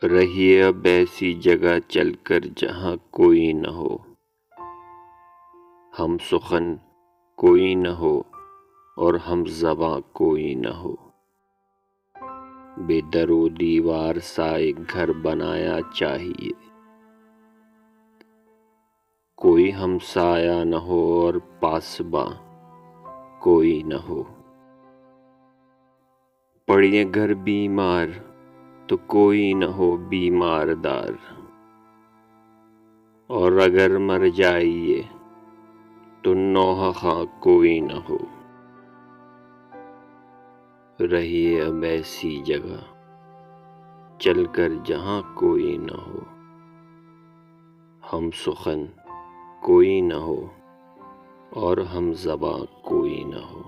رہیے اب ایسی جگہ چل کر جہاں کوئی نہ ہو، ہم سخن کوئی نہ ہو اور ہم زباں کوئی نہ ہو۔ بے در و دیوار سا ایک گھر بنایا چاہیے، کوئی ہمسایہ نہ ہو اور پاسباں کوئی نہ ہو۔ پڑے گھر بیمار تو کوئی نہ ہو بیمار دار، اور اگر مر جائیے تو نوحہ خواں کوئی نہ ہو۔ رہیے اب ایسی جگہ چل کر جہاں کوئی نہ ہو، ہم سخن کوئی نہ ہو اور ہم زباں کوئی نہ ہو۔